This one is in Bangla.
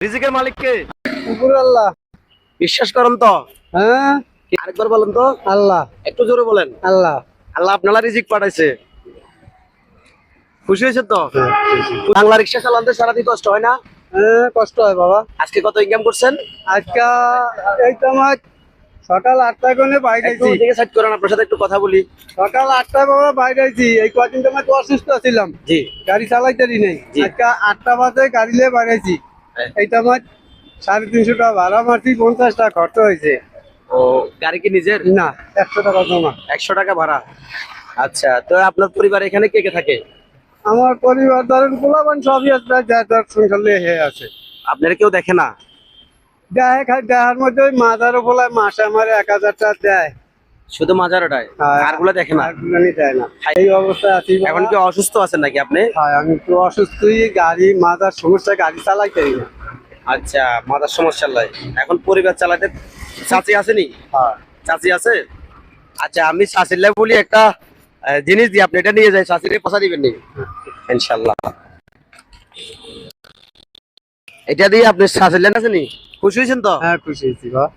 রিজিকের মালিক কে? উপর আল্লাহ। বিশ্বাস করেন তো? হ্যাঁ, আরেকবার বলেন তো। আল্লাহ। একটু জোরে বলেন। আল্লাহ। আল্লাহ আপনারা রিজিক পাঠাইছে। খুশি হয়েছে তো? বাংলা রিক্সা চালাতে সারাদিন কষ্ট হয় না? হ্যাঁ, কষ্ট হয় বাবা। আজকে কত ইনকাম করছেন? আজকে এই তো আমার সকাল 8টায় করে একটু বাইরেছি। দিকে সাইড করেন, আপনার সাথে একটু কথা বলি। সকাল 8টায় বাবা বাইরেছি। এই কদিন তোমার তো অসুস্থ ছিলাম, জি গাড়ি চালাইতেই নেই। জি। আজকে 8টা বাজে গাড়ি নিয়ে বাইরেছি। হ্যাঁ। এই তো আমার 350 টাকা ভাড়া মারছি, 50 টাকা খরচ হয়েছে। ও, গাড়ি কি নিজের? না, 100 টাকা জমা। 100 টাকা ভাড়া। আচ্ছা, তো আপনার পরিবার এখানে কে কে থাকে? আমার পরিবার ধরেন পোলাপান সবই আছে, যার যার সংসার নিয়ে হয়ে আছে। আপনারা কেউ দেখে না? দেয় খাই, দেওয়ার মধ্যে ওই মাজারও বলায় মাসে আমার 1000 টাকা দেয়। শুধু মাজারটায়, আর গুলো দেখে না? আরগুলানি দেয় না। এই অবস্থায় আছি বাবা। এখন কি অসুস্থ আছেন নাকি আপনি? হ্যাঁ, আমি তো অসুস্থই, গাড়ি মাথার সমস্যা, গাড়ি চালাইতেই না। আচ্ছা, মাথার সমস্যা নাই। এখন পরিবার চালাতে চাচি আসেনি? হ্যাঁ, চাচি আছে? আচ্ছা, আমি চাচিলে বলি একটা জিনিস দিই, আপনি এটা নিয়ে যাই, চাচিরে পয়সা দিবেন নি ইনশাল্লাহ। এটা দিয়ে আপনি চাচিলেন আছেনি? খুশি হয়েছেন তো? হ্যাঁ, খুশি হয়েছি বাবা।